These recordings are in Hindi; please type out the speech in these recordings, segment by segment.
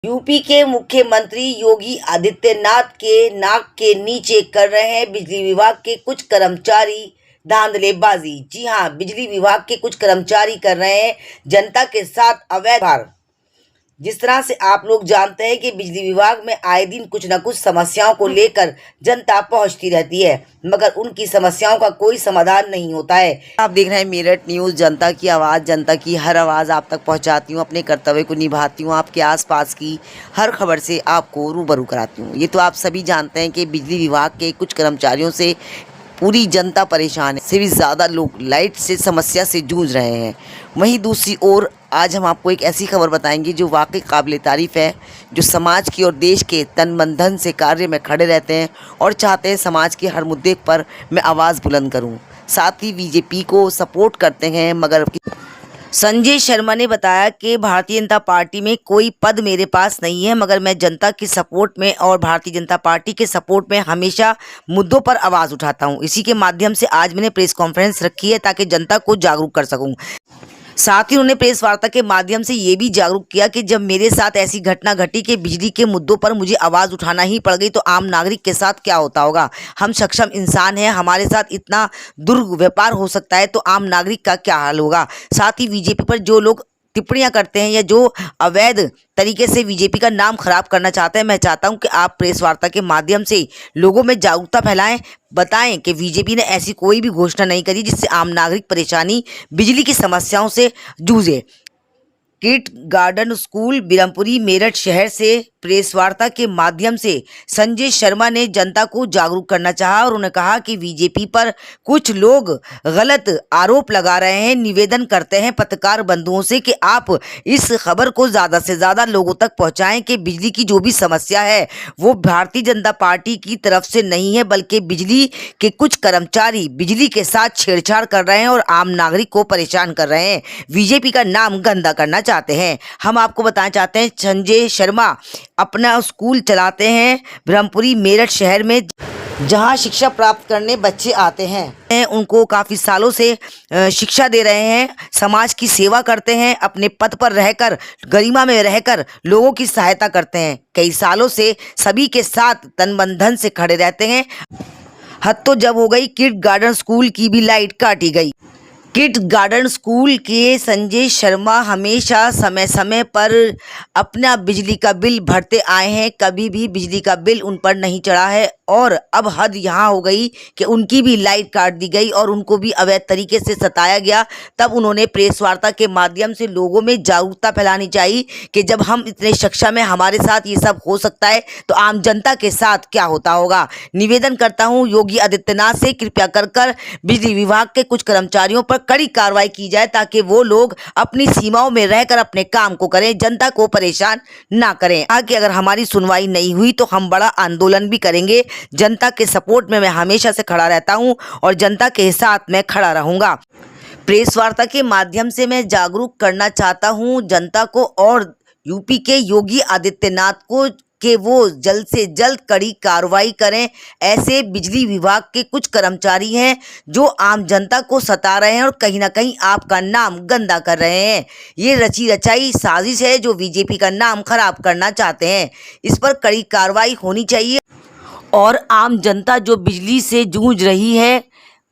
यूपी के मुख्यमंत्री योगी आदित्यनाथ के नाक के नीचे कर रहे हैं बिजली विभाग के कुछ कर्मचारी धांधलेबाजी। जी हां, बिजली विभाग के कुछ कर्मचारी कर रहे हैं जनता के साथ अवैध व्यवहार। जिस तरह से आप लोग जानते हैं कि बिजली विभाग में आए दिन कुछ न कुछ समस्याओं को लेकर जनता पहुंचती रहती है, मगर उनकी समस्याओं का कोई समाधान नहीं होता है। आप देख रहे हैं मेरठ न्यूज़, जनता की आवाज़, जनता की हर आवाज़ आप तक पहुंचाती हूं, अपने कर्तव्य को निभाती हूं, आपके आसपास की हर खबर से आपको रूबरू कराती हूं। ये तो आप सभी जानते हैं कि बिजली विभाग के कुछ कर्मचारियों से पूरी जनता परेशान है, से भी ज़्यादा लोग लाइट से समस्या से जूझ रहे हैं। वहीं दूसरी ओर आज हम आपको एक ऐसी खबर बताएंगे जो वाकई काबिल तारीफ़ है, जो समाज की और देश के तन मन धन से कार्य में खड़े रहते हैं और चाहते हैं समाज के हर मुद्दे पर मैं आवाज़ बुलंद करूं। साथ ही बीजेपी को सपोर्ट करते हैं, मगर संजय शर्मा ने बताया कि भारतीय जनता पार्टी में कोई पद मेरे पास नहीं है, मगर मैं जनता की सपोर्ट में और भारतीय जनता पार्टी के सपोर्ट में हमेशा मुद्दों पर आवाज़ उठाता हूं। इसी के माध्यम से आज मैंने प्रेस कॉन्फ्रेंस रखी है ताकि जनता को जागरूक कर सकूं। साथ ही उन्होंने प्रेस वार्ता के माध्यम से ये भी जागरूक किया कि जब मेरे साथ ऐसी घटना घटी कि बिजली के मुद्दों पर मुझे आवाज़ उठाना ही पड़ गई, तो आम नागरिक के साथ क्या होता होगा। हम सक्षम इंसान हैं, हमारे साथ इतना दुर्व्यवहार हो सकता है, तो आम नागरिक का क्या हाल होगा। साथ ही बीजेपी पर जो लोग टिप्पणियां करते हैं या जो अवैध तरीके से बीजेपी का नाम खराब करना चाहते हैं, मैं चाहता हूं कि आप प्रेस वार्ता के माध्यम से लोगों में जागरूकता फैलाएं, बताएं कि बीजेपी ने ऐसी कोई भी घोषणा नहीं करी जिससे आम नागरिक परेशानी बिजली की समस्याओं से जूझे। किड गार्डन स्कूल बिरमपुरी मेरठ शहर से प्रेस वार्ता के माध्यम से संजय शर्मा ने जनता को जागरूक करना चाहा और उन्होंने कहा कि बीजेपी पर कुछ लोग गलत आरोप लगा रहे हैं। निवेदन करते हैं पत्रकार बंधुओं से कि आप इस खबर को ज़्यादा से ज़्यादा लोगों तक पहुंचाएं कि बिजली की जो भी समस्या है वो भारतीय जनता पार्टी की तरफ से नहीं है, बल्कि बिजली के कुछ कर्मचारी बिजली के साथ छेड़छाड़ कर रहे हैं और आम नागरिक को परेशान कर रहे हैं, बीजेपी का नाम गंदा करना चाहते हैं। हम आपको बताना चाहते हैं संजय शर्मा अपना स्कूल चलाते हैं ब्रह्मपुरी मेरठ शहर में, जहां शिक्षा प्राप्त करने बच्चे आते हैं। उनको काफ़ी सालों से शिक्षा दे रहे हैं, समाज की सेवा करते हैं, अपने पद पर रहकर गरिमा में रहकर लोगों की सहायता करते हैं। कई सालों से सभी के साथ तन मन धन से खड़े रहते हैं। हद तो जब हो गई किड गार्डन स्कूल की भी लाइट काटी गई। किड गार्डन स्कूल के संजय शर्मा हमेशा समय समय पर अपना बिजली का बिल भरते आए हैं, कभी भी बिजली का बिल उन पर नहीं चढ़ा है और अब हद यहाँ हो गई कि उनकी भी लाइट काट दी गई और उनको भी अवैध तरीके से सताया गया। तब उन्होंने प्रेस वार्ता के माध्यम से लोगों में जागरूकता फैलानी चाहिए कि जब हम इतने सक्षम हैं, हमारे साथ ये सब हो सकता है, तो आम जनता के साथ क्या होता होगा। निवेदन करता हूँ योगी आदित्यनाथ से कृपया कर बिजली विभाग के कुछ कर्मचारियों पर कड़ी कार्रवाई की जाए ताकि वो लोग अपनी सीमाओं में रहकर अपने काम को करें, जनता को परेशान ना करें। आगे अगर हमारी सुनवाई नहीं हुई तो हम बड़ा आंदोलन भी करेंगे। जनता के सपोर्ट में मैं हमेशा से खड़ा रहता हूं और जनता के साथ मैं खड़ा रहूंगा। प्रेस वार्ता के माध्यम से मैं जागरूक करना चाहता हूं जनता को और यूपी के योगी आदित्यनाथ को कि वो जल्द से जल्द कड़ी कार्रवाई करें। ऐसे बिजली विभाग के कुछ कर्मचारी हैं जो आम जनता को सता रहे हैं और कहीं ना कहीं आपका नाम गंदा कर रहे हैं। ये रची रचाई साजिश है जो बीजेपी का नाम खराब करना चाहते हैं। इस पर कड़ी कार्रवाई होनी चाहिए और आम जनता जो बिजली से जूझ रही है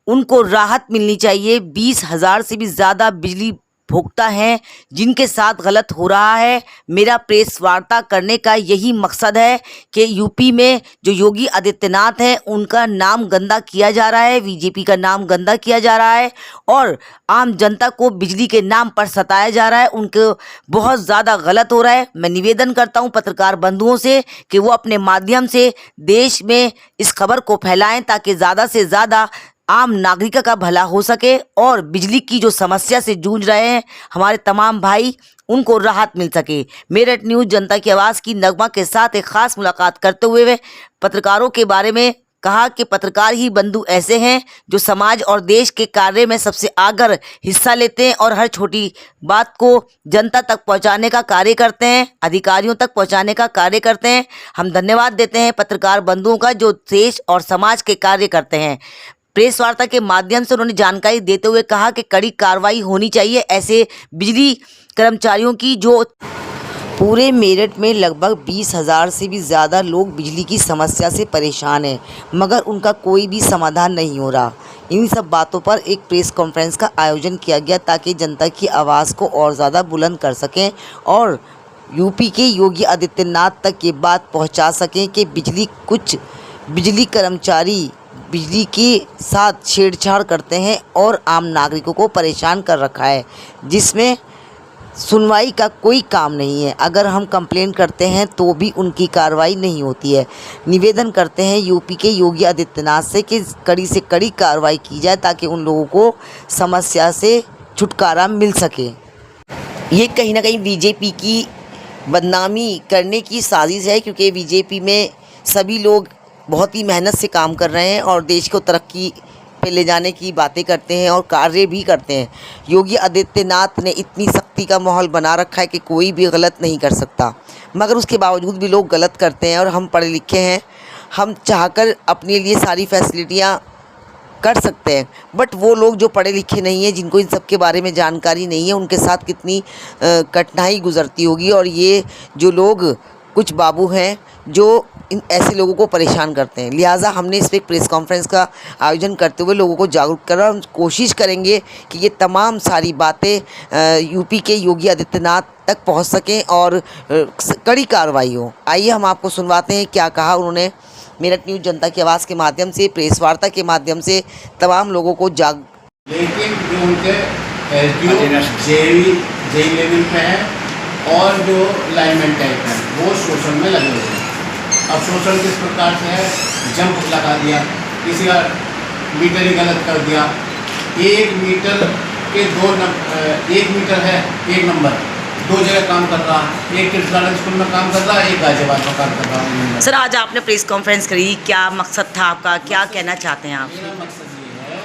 उनको राहत मिलनी चाहिए। 20,000 से भी ज़्यादा बिजली भोक्ता हैं जिनके साथ गलत हो रहा है। मेरा प्रेस वार्ता करने का यही मकसद है कि यूपी में जो योगी आदित्यनाथ हैं उनका नाम गंदा किया जा रहा है, बीजेपी का नाम गंदा किया जा रहा है और आम जनता को बिजली के नाम पर सताया जा रहा है, उनको बहुत ज़्यादा गलत हो रहा है। मैं निवेदन करता हूं पत्रकार बंधुओं से कि वो अपने माध्यम से देश में इस खबर को फैलाएं ताकि ज़्यादा से ज़्यादा आम नागरिक का भला हो सके और बिजली की जो समस्या से जूझ रहे हैं हमारे तमाम भाई, उनको राहत मिल सके। मेरठ न्यूज़ जनता की आवाज़ की नगमा के साथ एक खास मुलाकात करते हुए वे पत्रकारों के बारे में कहा कि पत्रकार ही बंधु ऐसे हैं जो समाज और देश के कार्य में सबसे आगर हिस्सा लेते हैं और हर छोटी बात को जनता तक पहुंचाने का कार्य करते हैं, अधिकारियों तक पहुंचाने का कार्य करते हैं। हम धन्यवाद देते हैं पत्रकार बंधुओं का जो देश और समाज के कार्य करते हैं। प्रेस वार्ता के माध्यम से उन्होंने जानकारी देते हुए कहा कि कड़ी कार्रवाई होनी चाहिए ऐसे बिजली कर्मचारियों की जो पूरे मेरठ में लगभग 20,000 से भी ज़्यादा लोग बिजली की समस्या से परेशान हैं, मगर उनका कोई भी समाधान नहीं हो रहा। इन्हीं सब बातों पर एक प्रेस कॉन्फ्रेंस का आयोजन किया गया ताकि जनता की आवाज़ को और ज़्यादा बुलंद कर सकें और यूपी के योगी आदित्यनाथ तक ये बात पहुंचा सकें कि बिजली कर्मचारी बिजली के साथ छेड़छाड़ करते हैं और आम नागरिकों को परेशान कर रखा है, जिसमें सुनवाई का कोई काम नहीं है। अगर हम कंप्लेंट करते हैं तो भी उनकी कार्रवाई नहीं होती है। निवेदन करते हैं यूपी के योगी आदित्यनाथ से कि कड़ी से कड़ी कार्रवाई की जाए ताकि उन लोगों को समस्या से छुटकारा मिल सके। ये कहीं ना कहीं बीजेपी की बदनामी करने की साजिश है, क्योंकि बीजेपी में सभी लोग बहुत ही मेहनत से काम कर रहे हैं और देश को तरक्की पे ले जाने की बातें करते हैं और कार्य भी करते हैं। योगी आदित्यनाथ ने इतनी सख्ती का माहौल बना रखा है कि कोई भी गलत नहीं कर सकता, मगर उसके बावजूद भी लोग गलत करते हैं। और हम पढ़े लिखे हैं, हम चाहकर अपने लिए सारी फैसिलिटियाँ कर सकते हैं, बट वो लोग जो पढ़े लिखे नहीं हैं, जिनको इन सब के बारे में जानकारी नहीं है, उनके साथ कितनी कठिनाई गुजरती होगी। और ये जो लोग कुछ बाबू हैं जो इन ऐसे लोगों को परेशान करते हैं, लिहाजा हमने इस पर एक प्रेस कॉन्फ्रेंस का आयोजन करते हुए लोगों को जागरूक करा। हम कोशिश करेंगे कि ये तमाम सारी बातें यूपी के योगी आदित्यनाथ तक पहुंच सकें और कड़ी कार्रवाई हो। आइए हम आपको सुनवाते हैं क्या कहा उन्होंने मेरठ न्यूज़ जनता की आवाज़ के माध्यम से, प्रेस वार्ता के माध्यम से तमाम लोगों को लेकिन जो उनके जेई लेवल पे है और जो लाइनमैन टाइप है वो शोषण में लगे हुए हैं। अब शोषण किस प्रकार से है, जंप लगा दिया, किसी का मीटर ही गलत कर दिया, 1 मीटर के 1 मीटर है 1 नंबर 2 जगह काम कर रहा, एक किड्स गार्डन स्कूल में काम कर रहा, एक गाजियाबाद में काम कर रहा। सर, आज आपने प्रेस कॉन्फ्रेंस करी, क्या मकसद था आपका, क्या कहना चाहते हैं आप? मेरा मकसद ये है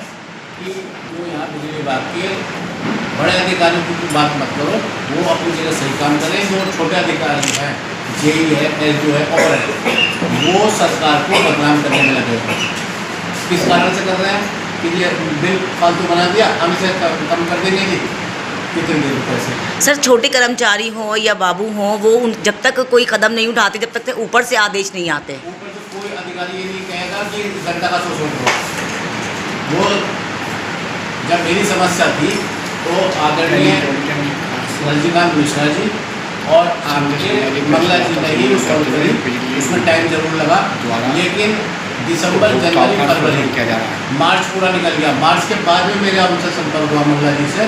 कि जो यहाँ बिजली विभाग के बड़े अधिकारियों की बात मत करो, वो अपनी जगह सही काम करें। जो छोटे अधिकारी हैं, जेई है, एसडीओ है और वो सरकार को बदनाम करने में लगे हैं। किस कारण से कर रहे हैं कि ये बिल फालतू बना दिया, हम इसे कम कर देंगे जी, कितने देर पैसे। सर, छोटे कर्मचारी हों या बाबू हों, वो जब तक कोई कदम नहीं उठाते, जब तक ऊपर से आदेश नहीं आते, ऊपर से कोई अधिकारी ये नहीं कहेगा कि जनता का शोषण करो। वो जब मेरी समस्या थी तो आदरणीय रजनीकांत मिश्रा जी और आपके मंगला जी ने ही उसका करी, उसमें टाइम जरूर लगा, लेकिन दिसंबर, जनवरी, फरवरी, मार्च पूरा निकल गया। मार्च के बाद में मेरा उनसे संपर्क हुआ मंगला जी से,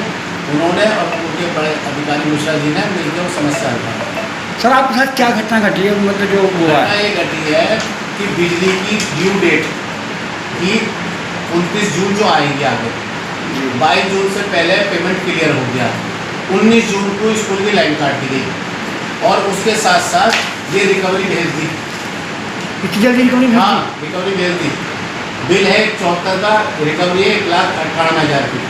उन्होंने और उनके बड़े अधिकारी मिश्रा जी ने मिलकर वो समस्या हल। सर, आपके साथ क्या घटना घटी है? मतलब जो हुआ है ये घटी है कि बिजली की ड्यू डेट की 29 जून जो आएगी आगे, 22 जून से पहले पेमेंट क्लियर हो गया, 19 जून को स्कूल की लाइन काट दी गई और उसके साथ साथ ये रिकवरी भेज दी। इतनी जल्दी रिकवरी? हाँ, रिकवरी भेज दी। बिल है 74 का, रिकवरी है 1,98,000 की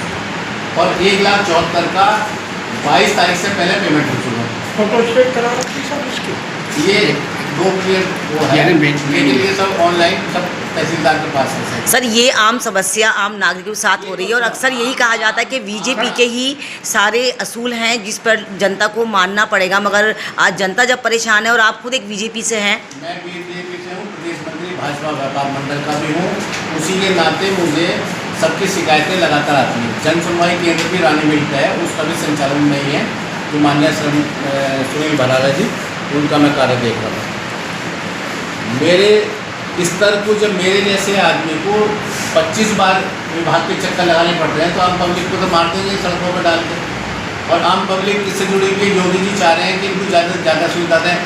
और 1,74,000 का 22 तारीख से पहले पेमेंट हो चुका है। फोटो स्टेट करा रखी सब इसकी? ये 2 क्लियर वो है, लेकिन ये सब ऑनलाइन सब तहसीलदार के पास है। सर, ये आम समस्या आम नागरिकों के साथ हो रही है और अक्सर यही कहा जाता है कि बीजेपी के ही सारे असूल हैं जिस पर जनता को मानना पड़ेगा, मगर आज जनता जब परेशान है और आप खुद एक बीजेपी से हैं। मैं बीजेपी से हूँ, प्रदेश मंत्री भाजपा व्यापार मंडल का भी हूँ, उसी के नाते मुझे सबकी शिकायतें लगातार आती हैं। जन सुनवाई केंद्र भी रानी मिल्क है, उसका भी संचालन नहीं है, जो माननीय सुनील भराला जी, उनका मैं कार्य देख रहा हूँ। मेरे स्तर को जब मेरे जैसे आदमी को 25 बार विभाग के चक्कर लगाने पड़ते हैं तो आम पब्लिक को तो मारते हैं सड़कों पर डाल के, और आम पब्लिक इससे जुड़ी हुई योगी जी चाह रहे हैं कि इनको ज़्यादा से ज़्यादा सुविधा दें।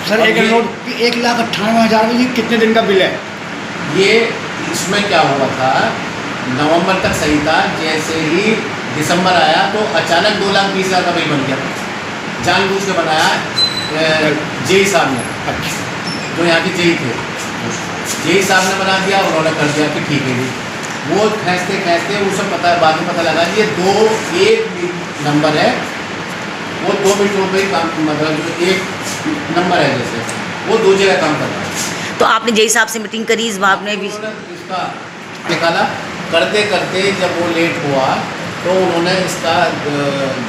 सर, 1,98,000 में ये कितने दिन का बिल है? ये इसमें क्या हुआ था, नवंबर तक सही था, जैसे ही दिसंबर आया तो अचानक 2,20,000 का बिल बन गया, जानबूझ के बनाया जेई साहब ने, जो यहाँ के जेई थे, जेई साहब ने बना दिया, उन्होंने कर दिया कि ठीक है जी। वो खींचते खींचते उसे बाद में पता लगा कि ये 1 नंबर है, वो 2 मीटरों पर काम, मतलब जो 1 नंबर है जैसे वो 2 जगह काम कर रहा है। तो आपने जेई साहब से मीटिंग करी, इस बात में भी इसका निकाला, करते करते जब वो लेट हुआ तो उन्होंने इसका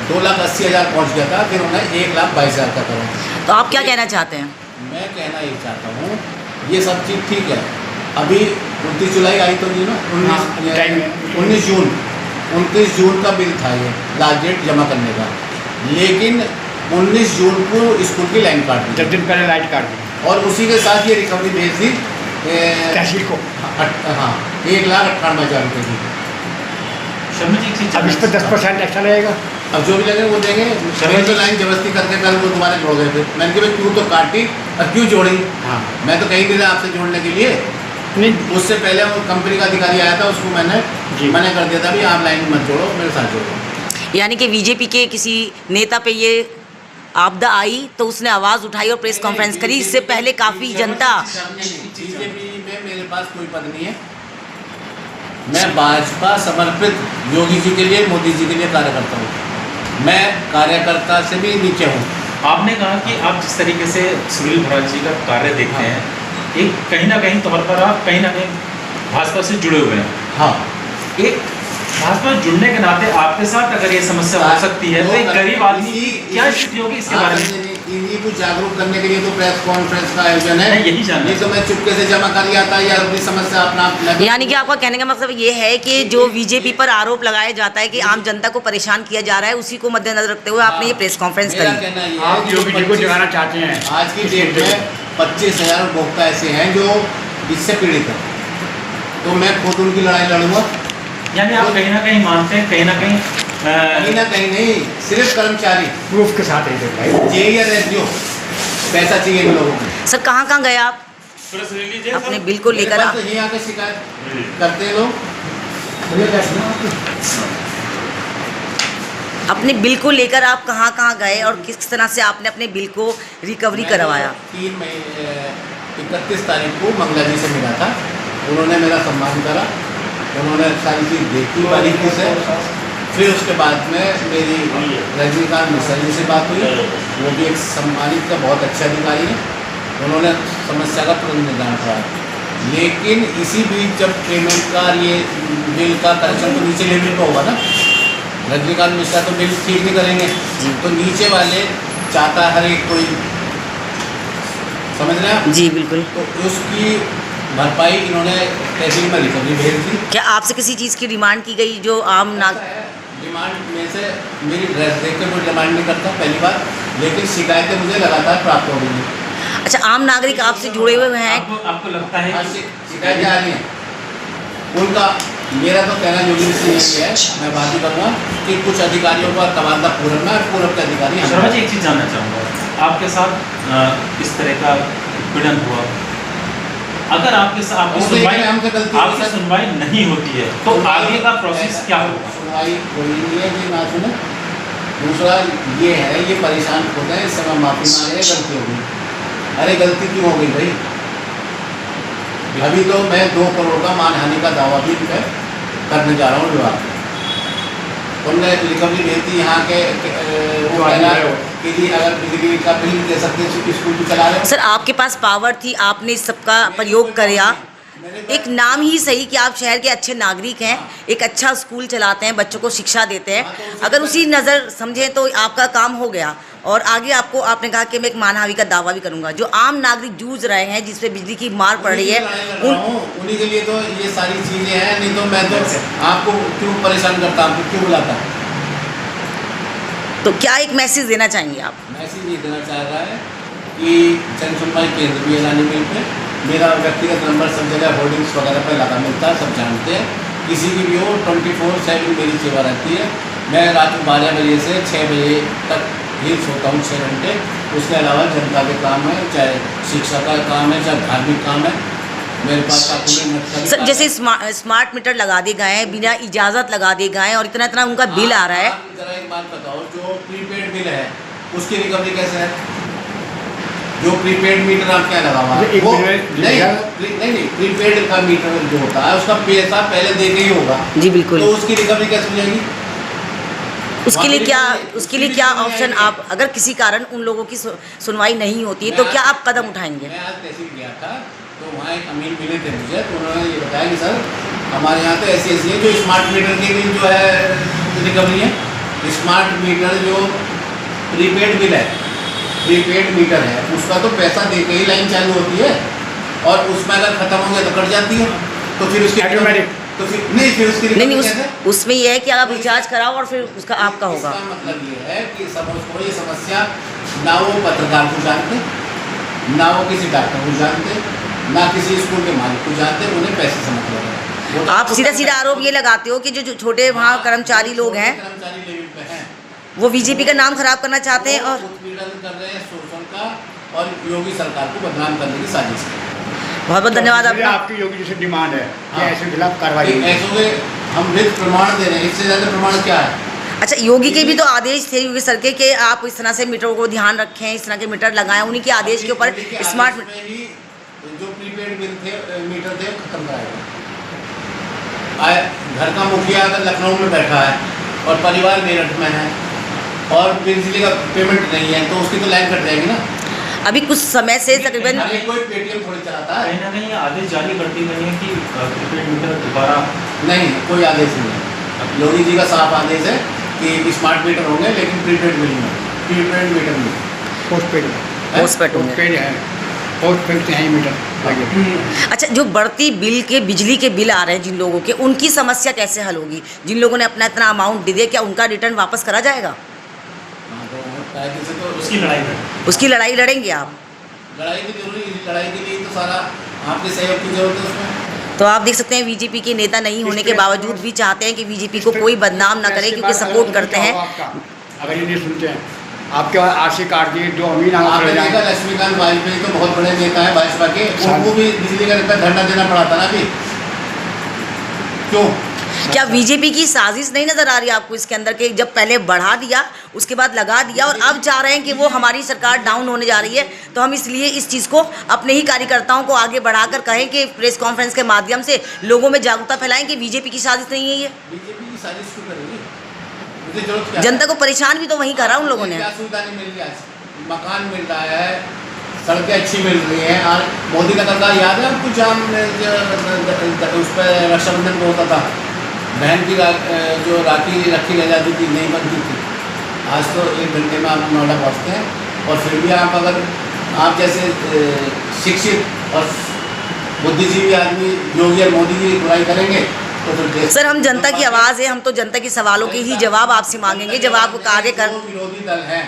2,80,000 पहुँच गया था, फिर उन्होंने 1,22,000 का करा। तो आप क्या कहना चाहते हैं? मैं कहना ये चाहता हूँ, ये सब चीज़ ठीक है। अभी 29 जुलाई आई तो नहीं ना, 19 जून 29 जून का बिल था ये लास्ट डेट जमा करने का, लेकिन 19 जून को स्कूल की लाइन काट दी, 10 दिन पहले लाइट काट दी और उसी के साथ ये रिकवरी भेज दी तहसील को। हाँ, 1,98,000 रुपये की। अब इस पर 10% एक्स्ट्रा लगेगा। अब जो भी लगे वो देंगे। मैं तो लाइन जबरदस्ती करके कल वो तुम्हारे जोड़ गए थे। मैंने कहा क्यों तो काटी और क्यों जोड़ी। हाँ, मैं तो कहीं नहीं था आपसे जोड़ने के लिए। नहीं उससे पहले वो कंपनी का अधिकारी आया था, उसको मैंने मना कर दिया था भी आप लाइन मत जोड़ो, मेरे साथ जोड़ो। यानी कि बीजेपी के किसी नेता पे ये आपदा आई तो उसने आवाज़ उठाई और प्रेस कॉन्फ्रेंस करी। इससे पहले काफ़ी जनता बीजेपी में मेरे पास कोई पद नहीं है। मैं भाजपा समर्पित योगी जी के लिए, मोदी जी के लिए कार्य करता हूँ। मैं कार्यकर्ता से भी नीचे हूँ। आपने कहा कि आप जिस तरीके से सुनील भराट जी का कार्य देखते हैं, एक कहीं ना कहीं तौर पर आप कहीं ना कहीं भाजपा से जुड़े हुए हैं। हाँ, एक भाजपा में जुड़ने के नाते आपके साथ अगर ये समस्या हो सकती है तो एक गरीब आदमी की क्या स्थिति होगी इसके बारे में? इन्हीं को जागरूक करने के लिए तो प्रेस कॉन्फ्रेंस का आयोजन है। यही जानना नहीं तो मैं चुपके से जमा कर लिया था या अपनी समस्या अपना। यानी कि आपका कहने का मतलब ये है कि जो बीजेपी पर आरोप लगाया जाता है कि आम जनता को परेशान किया जा रहा है, उसी को मद्देनजर रखते हुए आपने ये प्रेस कॉन्फ्रेंस मेरा करी। कहना ये आप है कि योगी जी को जगाना चाहते हैं। आज की डेट में 25,000 उपभोक्ता ऐसे हैं जो इससे पीड़ित हैं, तो मैं खुद उनकी लड़ाई लड़ूंगा। यानी आप कहीं ना कहीं मानते हैं, कहीं ना कहीं नहीं, सिर्फ कर्मचारी प्रूफ के साथ जेई या रेडियो पैसा चाहिए इन लोगों को। सर कहाँ कहाँ गए आप अपने बिल को लेकर? मेरे पास तो यहीं आके शिकायत करते हैं लोग। अपने बिल को लेकर आप कहाँ कहाँ गए और किस तरह से आपने अपने बिल को रिकवरी करवाया? 31 तारीख को मंगला जी से मिला था। उन्होंने मेरा सम्मान करा, उन्होंने सारी चीज़ देखी बारीकी से। फिर उसके बाद में मेरी रजनीकांत मिश्रा जी से बात हुई, वो भी एक सम्मानित का बहुत अच्छा अधिकारी है। उन्होंने समस्या का तुरंत निदान कराया। लेकिन इसी बीच जब पेमेंट का ये बिल का करेक्शन तो नीचे लेवल पर होगा ना, रजनीकांत मिश्रा तो बिल ठीक नहीं करेंगे, तो नीचे वाले चाहता हर एक कोई, समझ रहे हैं आप? जी बिल्कुल। तो उसकी भरपाई इन्होंने तहसील में रिकवरी भेज दी। क्या आपसे किसी चीज़ की डिमांड की गई जो आम नाग? डिमांड में से मेरी ड्रेस देख के कोई डिमांड नहीं करता पहली बार, लेकिन शिकायतें मुझे लगातार प्राप्त हो रही हैं। अच्छा, आम नागरिक आपसे जुड़े हुए हैं? आपको लगता है हाँ, शिकायतें आ रही हैं उनका। मेरा तो कहना योगी जी से यही है, मैं बात ही करूँगा कि कुछ अधिकारियों का तबादला पूरब में और पूरब के अधिकारी शर्मा जी, एक चीज़ जानना चाहूँगा, आपके साथ इस तरह का पीड़न हुआ, अगर आपकी सुनवाई नहीं होती है तो आगे का प्रोसेस क्या होगा? सुनवाई कोई नहीं है कि ना सुने। दूसरा ये है, ये परेशान होते हैं, इस समय माफ़ी मांग रहे, गलती हो गई। अरे गलती क्यों हो गई भाई? अभी तो मैं 2 करोड़ का मानहानि का दावा भी करने जा रहा हूँ विभाग। उनने रिकवरी भेज दी यहाँ के वो कहना कि जी अगर बिजली का बिल दे सकते स्कूल भी चला रहे। सर आपके पास पावर थी, आपने इस सबका प्रयोग किया। एक नाम ही सही कि आप शहर के अच्छे नागरिक हैं, एक अच्छा स्कूल चलाते हैं, बच्चों को शिक्षा देते हैं। अगर उसी नज़र समझें तो आपका काम हो गया। और आगे आपको आपने कहा कि मैं एक मानहानि का दावा भी करूंगा। जो आम नागरिक जूझ रहे हैं, जिस पे बिजली की मार पड़ रही है, उन्हीं के लिए तो ये सारी चीज़ें हैं। नहीं तो मैं तो आपको क्यों परेशान करता, आपको क्यों बुलाता? तो क्या एक मैसेज देना चाहेंगे आप? मैसेज ये देना चाह रहा है कि जन सुनवाई केंद्र भी है मिल पे। मेरा व्यक्तिगत नंबर सब जगह होर्डिंग्स वगैरह पर लगा मिलता है, सब जानते हैं। किसी की भी हो 24/7 मेरी सेवा रहती है। मैं रात को 12 बजे से 6 बजे तक ही सोता हूँ, 6 घंटे। उसके अलावा जनता के काम है, चाहे शिक्षा का काम है, चाहे धार्मिक काम है, मेरे पास सर जैसे स्मार्ट मीटर लगा दिए गए हैं, बिना इजाज़त लगा दिए गए हैं और इतना इतना उनका बिल आ रहा है। जरा एक बात बताओ, जो प्रीपेड बिल है उसकी रिकवरी कैसे है? जो प्रीपेड मीटर आप क्या लगा हुआ है वो नहीं, प्रीपेड का मीटर जो होता है उसका पैसा पहले दे के ही होगा। जी बिल्कुल। तो उसकी रिकवरी कैसे हो जाएगी? उसके लिए क्या ऑप्शन, आप अगर किसी कारण उन लोगों की सुनवाई नहीं होती है तो क्या आप कदम उठाएंगे? मैं आज तहसील गया था, तो वहाँ एक अमीन मिले थे मुझे, तो उन्होंने ये बताया कि सर हमारे यहाँ तो ऐसी है जो स्मार्ट मीटर की भी जो है रिकवरी है। स्मार्ट मीटर जो प्रीपेड बिल है, प्रीपेड मीटर है, उसका तो पैसा दे के ही लाइन चालू होती है और उसमें अगर ख़त्म हो गया तो कट जाती है। तो फिर उसकी ऑटोमेटिक तो फिर नहीं, फिर उसकी नहीं कैसे? उसमें ये है कि आप रिचार्ज कराओ और फिर उसका आपका होगा। इसका मतलब ये है कि सबको ये समस्या ना वो पत्रकार को जानते, ना वो किसी डॉक्टर को जानते, ना किसी स्कूल के मालिक को जानते, उन्हें पैसे से मतलब है। वो तो आप सीधा आरोप ये लगाते हो कि जो छोटे वहाँ कर्मचारी लोग हैं कर्मचारी लेवल पे हैं, वो बीजेपी का नाम खराब करना चाहते हैं और उत्पीड़न कर रहे हैं शोषण का और योगी सरकार को बदनाम करने की साजिश है। बहुत बहुत धन्यवाद आपका। आपकी योगी जी से डिमांड है कि हाँ। ऐसे खिलाफ कार्रवाई एक ऐसों के हम विध प्रमाण दे रहे हैं, इससे ज़्यादा प्रमाण क्या है? अच्छा, योगी के भी तो आदेश थे योगी सर के आप इस तरह से मीटरों को ध्यान रखें, इस तरह के मीटर लगाएं, उन्हीं के आदेश के ऊपर दिल्ली के स्मार्ट आदेश में ही जो प्रीपेड बिल थे मीटर थे खत्म कराएगा। घर का मुखिया अगर लखनऊ में बैठा है और परिवार मेरठ में है और बिजली का पेमेंट नहीं है तो उसकी तो लाइन कट जाएगी ना। अभी कुछ समय से तकरीबन हर एक कोई पेटीएम थोड़ी चलाता है। कहीं ना कहीं आदेश जारी करती नहीं है कि प्रीपेड मीटर दोबारा नहीं, कोई आदेश नहीं है। योगी जी का साफ आदेश है कि स्मार्ट मीटर होंगे लेकिन प्रीपेड बिल नहीं, प्रीपेड मीटर नहीं, पोस्टपेड पोस्टपेड होंगे। पोस्टपेड है, पोस्टपेड से है मीटर लगे। अच्छा, जो बढ़ती बिल के बिजली के बिल आ रहे हैं जिन लोगों के, उनकी समस्या कैसे हल होगी? जिन लोगों ने अपना इतना अमाउंट दे दिया, क्या उनका रिटर्न वापस करा जाएगा? कायदे से तो उसकी लड़ाई लड़ें। उसकी लड़ाई लड़ेंगे आप? लड़ाई की जरूरी, लड़ाई के लिए तो सारा आपके सहयोग की जरूरत है उसमें। तो आप देख सकते हैं बीजेपी के नेता नहीं होने के बावजूद भी चाहते हैं कि बीजेपी को कोई बदनाम ना करे क्योंकि सपोर्ट करते हैं। अगर ये नहीं सुनते हैं आपके बाद आरसी कार्ड दिए जो अमीन आपने देखा लक्ष्मीकांत वाजपेयी तो बहुत बड़े नेता है भाजपा के, उनको भी बिजली का रिटर्न धरना देना पड़ा था ना अभी। क्यों? क्या बीजेपी की साजिश नहीं नजर आ रही आपको इसके अंदर के? जब पहले बढ़ा दिया उसके बाद लगा दिया और अब चाह रहे हैं कि वो हमारी सरकार डाउन होने जा रही है, तो हम इसलिए इस चीज़ को अपने ही कार्यकर्ताओं को आगे बढ़ाकर कहें कि प्रेस कॉन्फ्रेंस के माध्यम से लोगों में जागरूकता फैलाएं कि बीजेपी की साजिश नहीं है ये। बीजेपी की साजिश क्यों करेगी? मुझे जरूरत क्या है? जनता को परेशान भी तो वही करा उन लोगों ने। क्या सुविधा नहीं मिल रही आज? मकान मिल रहा है, सड़कें अच्छी मिल रही हैं। और मोदी का सरकार याद है आपको, जाम उस पर रक्षाबंधन को होता था, बहन की जो राखी रखी रह जाती थी, नहीं बनती थी। आज तो 1 घंटे में आप नोएडा पहुँचते हैं और फिर भी आप अगर आप जैसे शिक्षित और बुद्धिजीवी आदमी योगी और मोदी की बुराई करेंगे तो फिर सर, हम जनता की आवाज़ है, हम तो जनता के सवालों के ही जवाब आपसे मांगेंगे जब आप कार्य कर। जो विरोधी दल हैं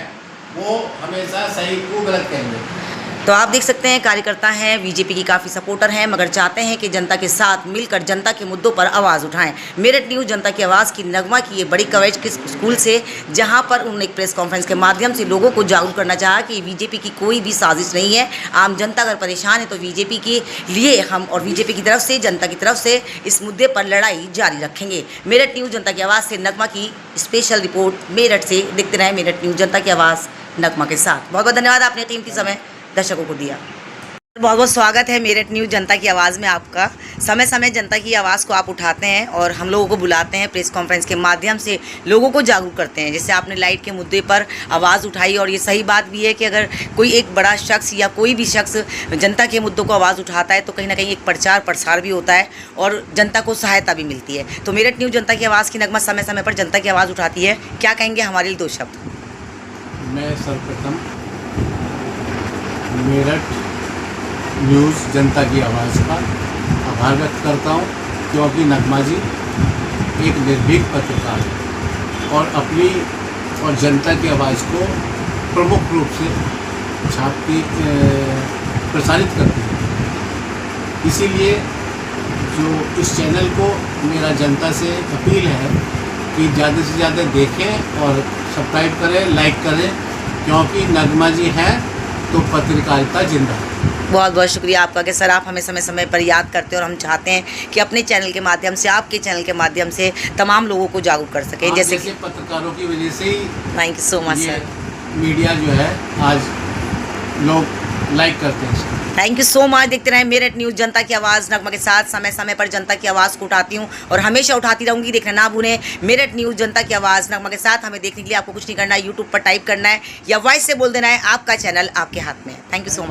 वो हमेशा सही को गलत कहेंगे। तो आप देख सकते हैं कार्यकर्ता हैं, बीजेपी की काफ़ी सपोर्टर हैं, मगर चाहते हैं कि जनता के साथ मिलकर जनता के मुद्दों पर आवाज़ उठाएं। मेरठ न्यूज़ जनता की आवाज़ की नगमा की ये बड़ी कवरेज किस स्कूल से, जहां पर उन्होंने एक प्रेस कॉन्फ्रेंस के माध्यम से लोगों को जागरूक करना चाहा कि बीजेपी की कोई भी साजिश नहीं है। आम जनता अगर परेशान है तो बीजेपी के लिए हम और बीजेपी की तरफ से, जनता की तरफ से इस मुद्दे पर लड़ाई जारी रखेंगे। मेरठ न्यूज़ जनता की आवाज़ से नगमा की स्पेशल रिपोर्ट मेरठ से। देखते रहें मेरठ न्यूज़ जनता की आवाज़ नगमा के साथ। बहुत बहुत धन्यवाद, आपने कीमती समय दर्शकों को दिया। बहुत बहुत स्वागत है मेरठ न्यूज़ जनता की आवाज़ में आपका। समय समय जनता की आवाज़ को आप उठाते हैं और हम लोगों को बुलाते हैं, प्रेस कॉन्फ्रेंस के माध्यम से लोगों को जागरूक करते हैं। जैसे आपने लाइट के मुद्दे पर आवाज़ उठाई और ये सही बात भी है कि अगर कोई एक बड़ा शख्स या कोई भी शख्स जनता के मुद्दों को आवाज़ उठाता है तो कहीं ना कहीं एक प्रचार प्रसार भी होता है और जनता को सहायता भी मिलती है। तो मेरठ न्यूज़ जनता की आवाज़ की नगमा समय समय पर जनता की आवाज़ उठाती है। क्या कहेंगे हमारे लिए 2 शब्द? मैं सर्वप्रथम मेरठ न्यूज़ जनता की आवाज़ का आभार व्यक्त करता हूँ, क्योंकि नगमा जी एक निर्भीक पत्रकार है और अपनी और जनता की आवाज़ को प्रमुख रूप से छापती प्रसारित करती है। इसीलिए जो इस चैनल को मेरा जनता से अपील है कि ज़्यादा से ज़्यादा देखें और सब्सक्राइब करें, लाइक करें, क्योंकि नगमा जी हैं तो पत्रकारिता जिंदा है। बहुत बहुत शुक्रिया आपका कि सर आप हमें समय समय पर याद करते हैं और हम चाहते हैं कि अपने चैनल के माध्यम से, आपके चैनल के माध्यम से तमाम लोगों को जागरूक कर सकें। जैसे कि पत्रकारों की वजह से ही थैंक यू सो मच ये सर। मीडिया जो है आज लोग लाइक करते हैं। Thank you so much. देखते रहें मेरठ न्यूज़ जनता की आवाज़ नगमा के साथ। समय समय पर जनता की आवाज़ को उठाती हूँ और हमेशा उठाती रहूँगी। देखना ना भूलें मेरठ न्यूज़ जनता की आवाज़ नगमा के साथ। हमें देखने के लिए आपको कुछ नहीं करना है, यूट्यूब पर टाइप करना है या वॉइस से बोल देना है। आपका चैनल आपके हाथ में है। Thank you so much.